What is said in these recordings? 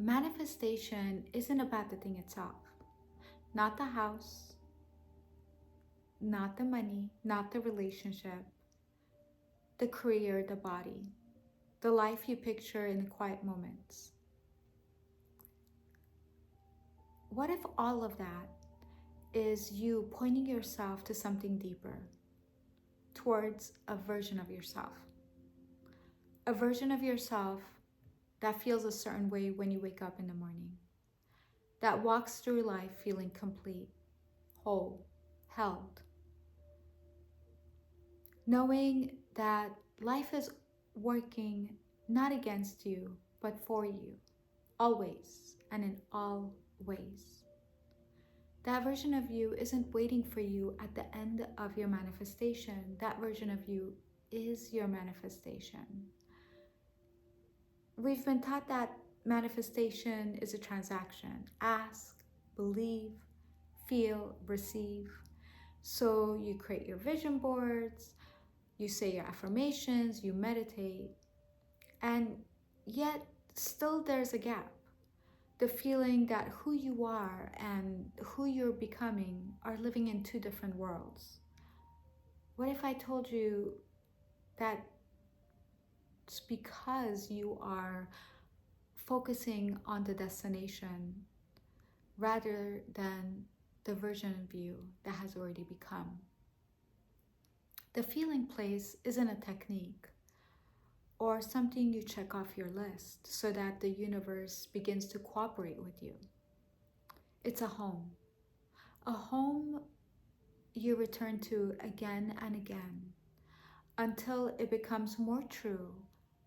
Manifestation isn't about the thing itself, not the house, not the money, not the relationship, the career, the body, the life you picture in the quiet moments. What if all of that is you pointing yourself to something deeper, towards a version of yourself? A version of yourself that feels a certain way when you wake up in the morning, that walks through life feeling complete, whole, held, knowing that life is working not against you, but for you, always and in all ways. That version of you isn't waiting for you at the end of your manifestation. That version of you is your manifestation. We've been taught that manifestation is a transaction. Ask, believe, feel, receive. So you create your vision boards, you say your affirmations, you meditate, and yet still there's a gap. The feeling that who you are and who you're becoming are living in two different worlds. What if I told you that it's because you are focusing on the destination rather than the version of you that has already become? The feeling place isn't a technique or something you check off your list so that the universe begins to cooperate with you. It's a home you return to again and again until it becomes more true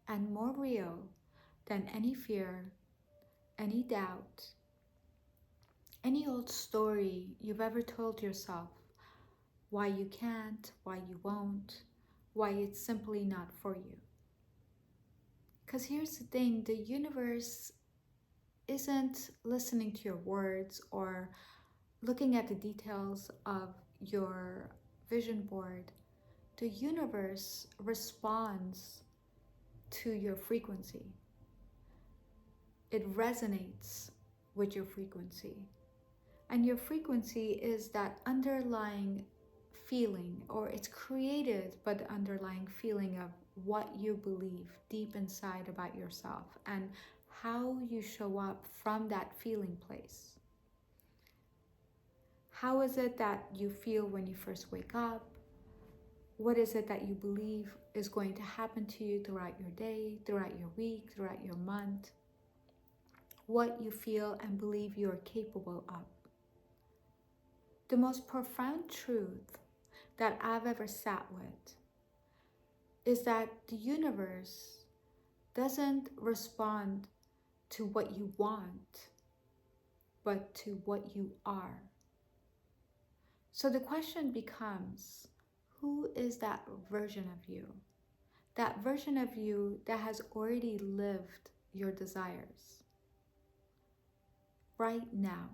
and more real than any fear, any doubt, any old story you've ever told yourself, why you can't, why you won't, why it's simply not for you. Because here's the thing, the universe isn't listening to your words or looking at the details of your vision board. The universe responds to your frequency. It resonates with your frequency. And your frequency is that underlying feeling, or it's created by the underlying feeling of what you believe deep inside about yourself and how you show up from that feeling place. How is it that you feel when you first wake up? What is it that you believe is going to happen to you throughout your day, throughout your week, throughout your month? What you feel and believe you are capable of. The most profound truth that I've ever sat with is that the universe doesn't respond to what you want, but to what you are. So the question becomes, who is that version of you? That version of you that has already lived your desires. Right now,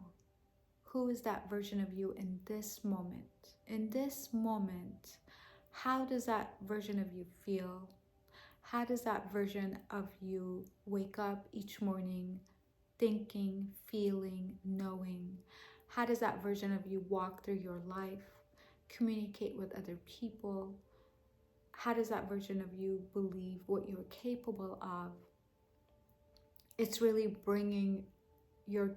who is that version of you in this moment? In this moment, how does that version of you feel? How does that version of you wake up each morning thinking, feeling, knowing? How does that version of you walk through your life, communicate with other people? How does that version of you believe what you're capable of? It's really bringing your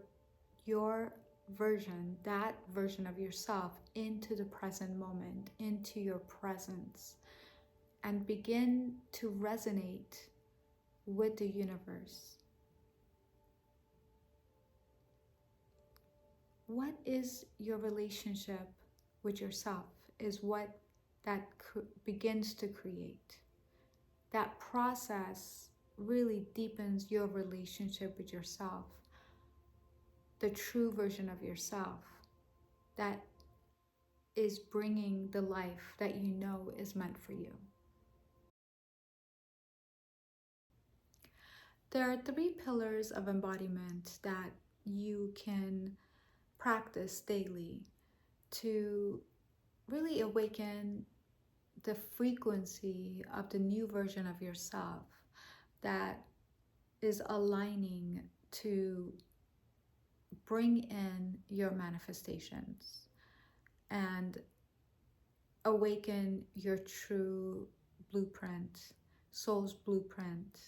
version, that version of yourself, into the present moment, into your presence, and begin to resonate with the universe. What is your relationship with yourself is what that begins to create. That process really deepens your relationship with yourself, the true version of yourself that is bringing the life that you know is meant for you. There are 3 pillars of embodiment that you can practice daily to really awaken the frequency of the new version of yourself that is aligning to bring in your manifestations and awaken your true blueprint, soul's blueprint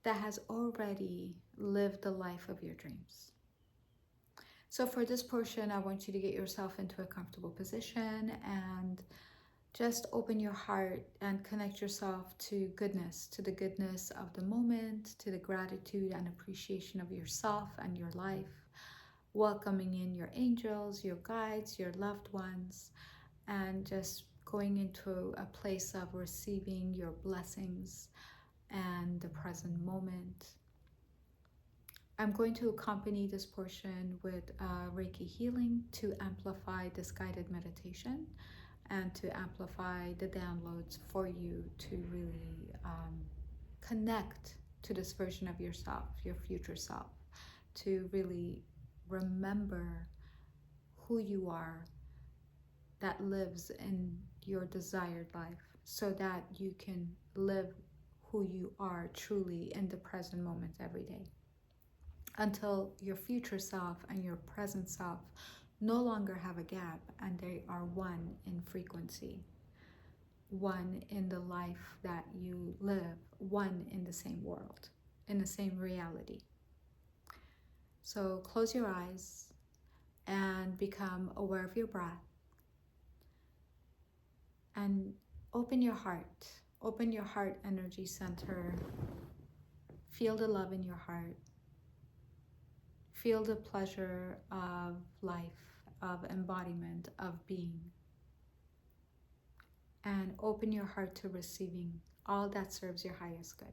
that has already lived the life of your dreams. So for this portion, I want you to get yourself into a comfortable position and just open your heart and connect yourself to goodness, to the goodness of the moment, to the gratitude and appreciation of yourself and your life, welcoming in your angels, your guides, your loved ones, and just going into a place of receiving your blessings and the present moment. I'm going to accompany this portion with Reiki healing to amplify this guided meditation and to amplify the downloads for you to really connect to this version of yourself, your future self, to really remember who you are that lives in your desired life, so that you can live who you are truly in the present moment every day, until your future self and your present self no longer have a gap and they are one in frequency, one in the life that you live, one in the same world, in the same reality. So close your eyes and become aware of your breath, and open your heart. Open your heart energy center. Feel the love in your heart. Feel the pleasure of life, of embodiment, of being. And open your heart to receiving all that serves your highest good.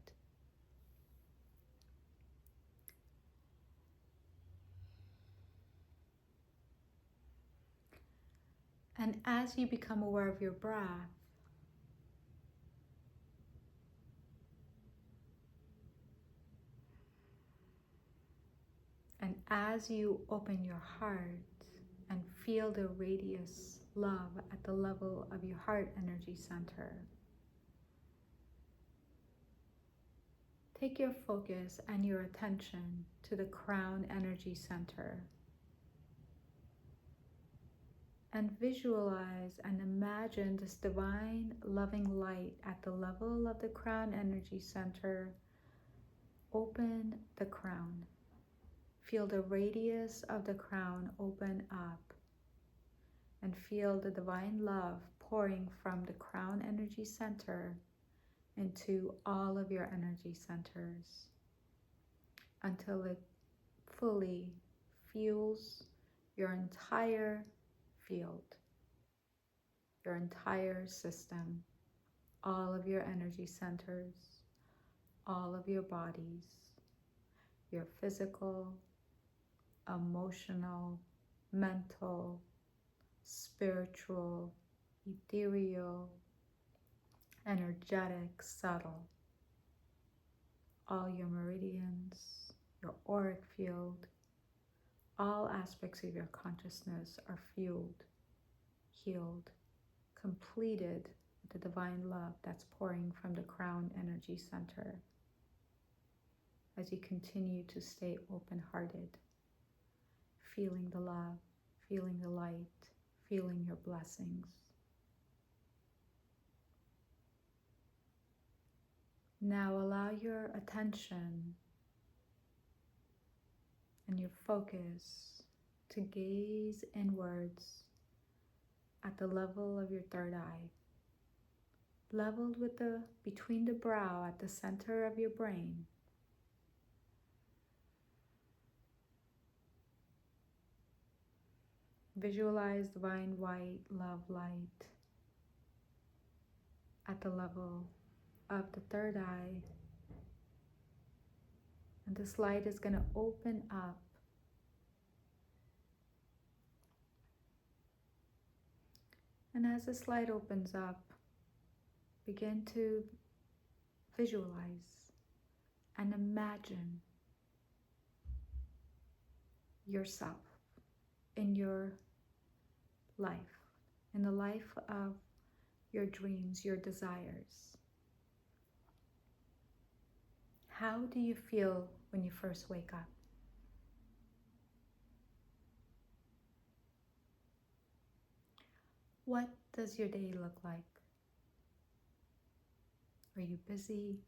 And as you become aware of your breath, and as you open your heart and feel the radius love at the level of your heart energy center, take your focus and your attention to the crown energy center, and visualize and imagine this divine loving light at the level of the crown energy center. Open the crown. Feel the radius of the crown open up, and feel the divine love pouring from the crown energy center into all of your energy centers until it fully fuels your entire field, your entire system, all of your energy centers, all of your bodies, your physical, emotional, mental, spiritual, ethereal, energetic, subtle, all your meridians, your auric field, all aspects of your consciousness are fueled, healed, completed with the divine love that's pouring from the crown energy center as you continue to stay open-hearted, feeling the love, feeling the light, feeling your blessings. Now allow your attention and your focus to gaze inwards at the level of your third eye, leveled with between the brow at the center of your brain. Visualize divine white love light at the level of the third eye, and this light is going to open up and as this light opens up, begin to visualize and imagine yourself in your life, in the life of your dreams, your desires. How do you feel when you first wake up? What does your day look like? Are you busy?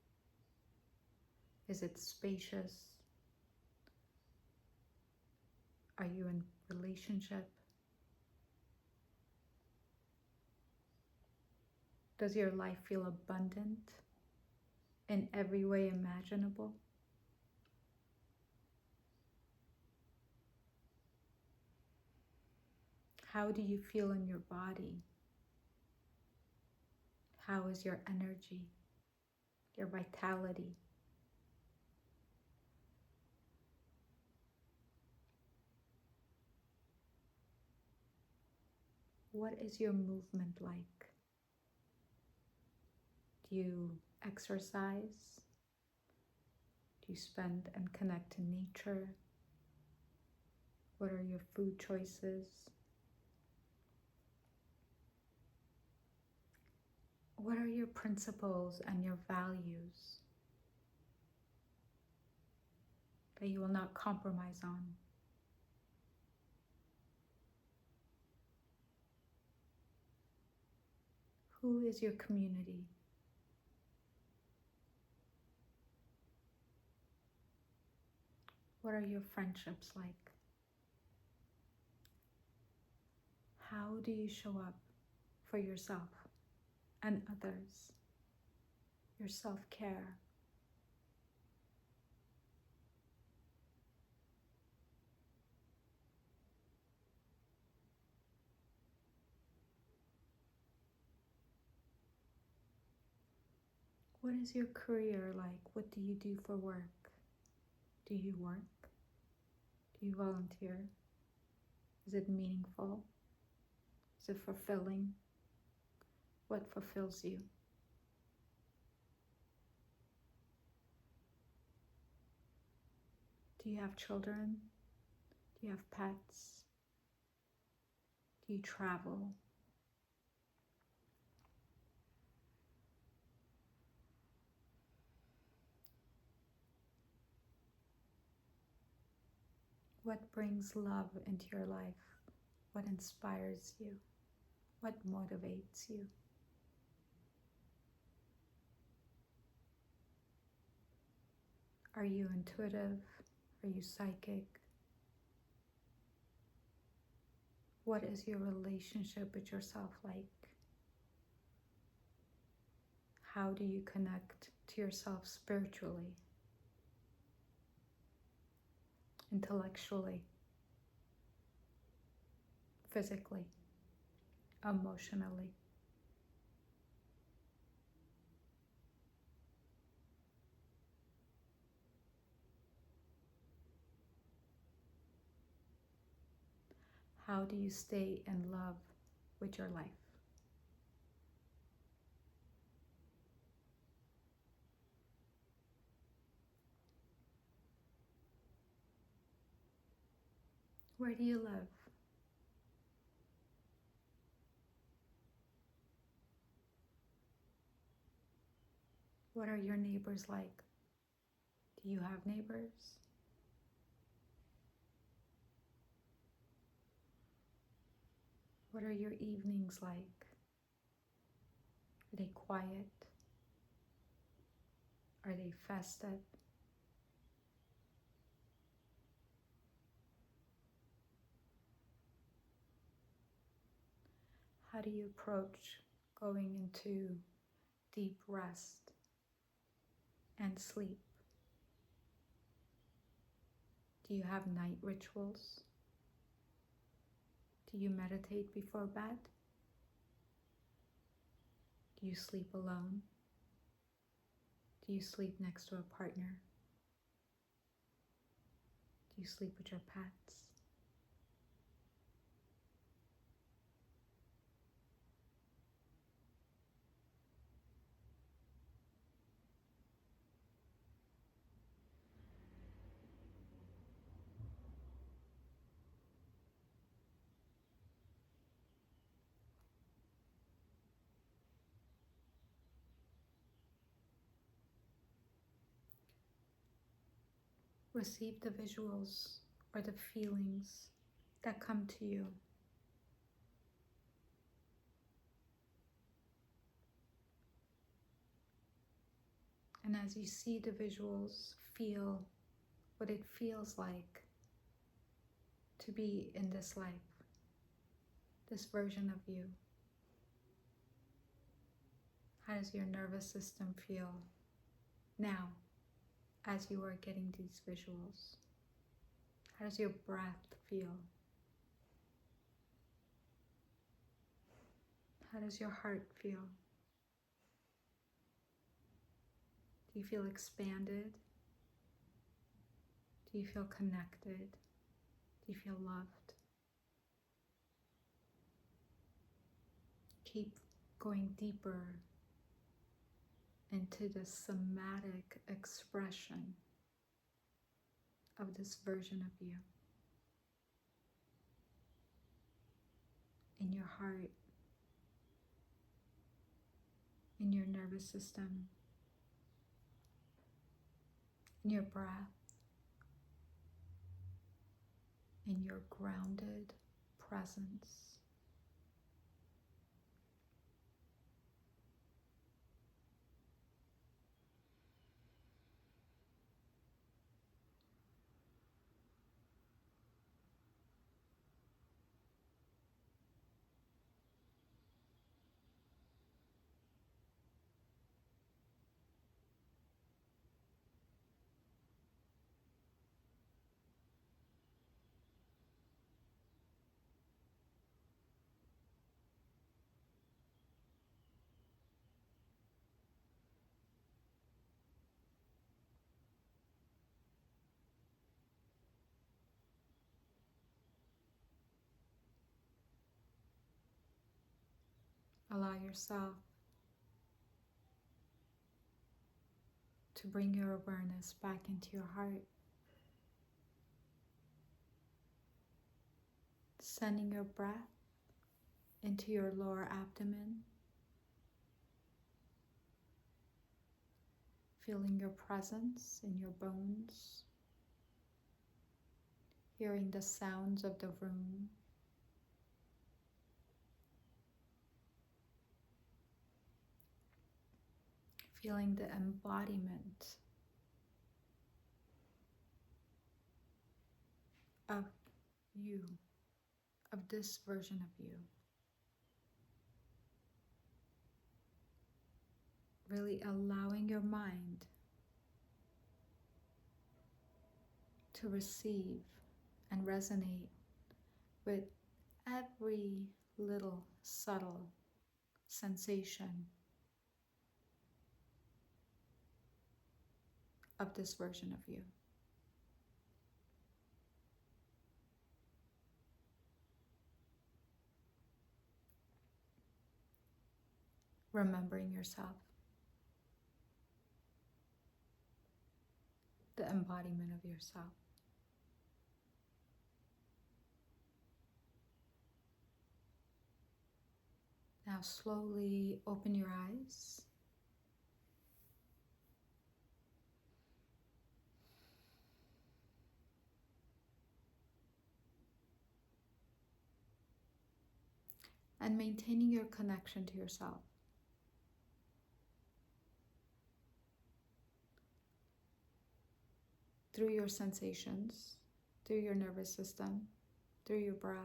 Is it spacious? Are you in relationship? Does your life feel abundant in every way imaginable? How do you feel in your body? How is your energy, your vitality? What is your movement like? Do you exercise? Do you spend and connect to nature? What are your food choices? What are your principles and your values that you will not compromise on? Who is your community? What are your friendships like? How do you show up for yourself and others? Your self-care. What is your career like? What do you do for work? Do you work? Do you volunteer? Is it meaningful? Is it fulfilling? What fulfills you? Do you have children? Do you have pets? Do you travel? What brings love into your life? What inspires you? What motivates you? Are you intuitive? Are you psychic? What is your relationship with yourself like? How do you connect to yourself spiritually, intellectually, physically, emotionally? How do you stay in love with your life? Where do you live? What are your neighbors like? Do you have neighbors? What are your evenings like? Are they quiet? Are they festive? How do you approach going into deep rest and sleep? Do you have night rituals? Do you meditate before bed? Do you sleep alone? Do you sleep next to a partner? Do you sleep with your pets? Receive the visuals or the feelings that come to you. And as you see the visuals, feel what it feels like to be in this life, this version of you. How does your nervous system feel now as you are getting these visuals? How does your breath feel? How does your heart feel? Do you feel expanded? Do you feel connected? Do you feel loved? Keep going deeper into the somatic expression of this version of you. In your heart, in your nervous system, in your breath, in your grounded presence. Allow yourself to bring your awareness back into your heart, sending your breath into your lower abdomen, feeling your presence in your bones, hearing the sounds of the room, feeling the embodiment of you, of this version of you. Really allowing your mind to receive and resonate with every little subtle sensation of this version of you. Remembering yourself, the embodiment of yourself. Now slowly open your eyes. And maintaining your connection to yourself. Through your sensations, through your nervous system, through your breath,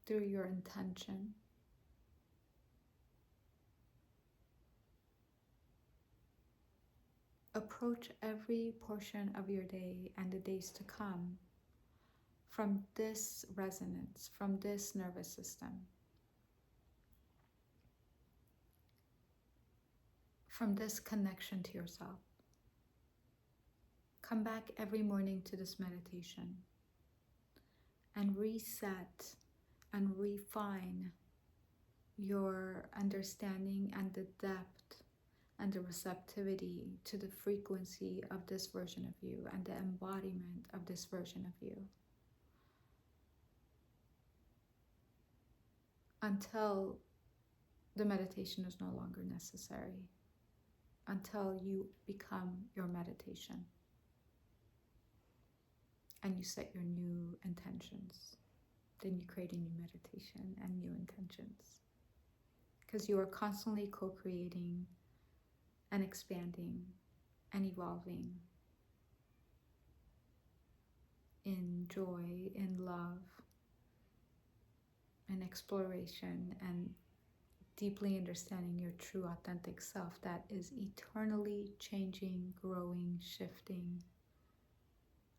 through your intention. Approach every portion of your day and the days to come from this resonance, from this nervous system, from this connection to yourself. Come back every morning to this meditation and reset and refine your understanding and the depth and the receptivity to the frequency of this version of you and the embodiment of this version of you, until the meditation is no longer necessary, until you become your meditation. and you set your new intentions. Then you create a new meditation and new intentions. Because you are constantly co-creating and expanding and evolving in joy, in love, in exploration, and deeply understanding your true authentic self that is eternally changing, growing, shifting,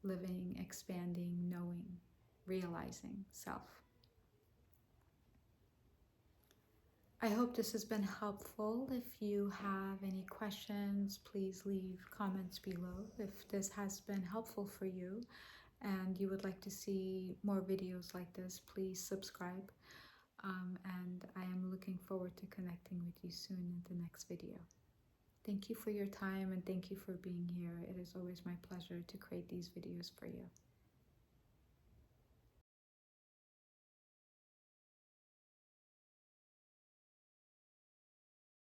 living, expanding, knowing, realizing self. I hope this has been helpful. If you have any questions, please leave comments below. If this has been helpful for you and you would like to see more videos like this, please subscribe. And I am looking forward to connecting with you soon in the next video. Thank you for your time and thank you for being here. It is always my pleasure to create these videos for you.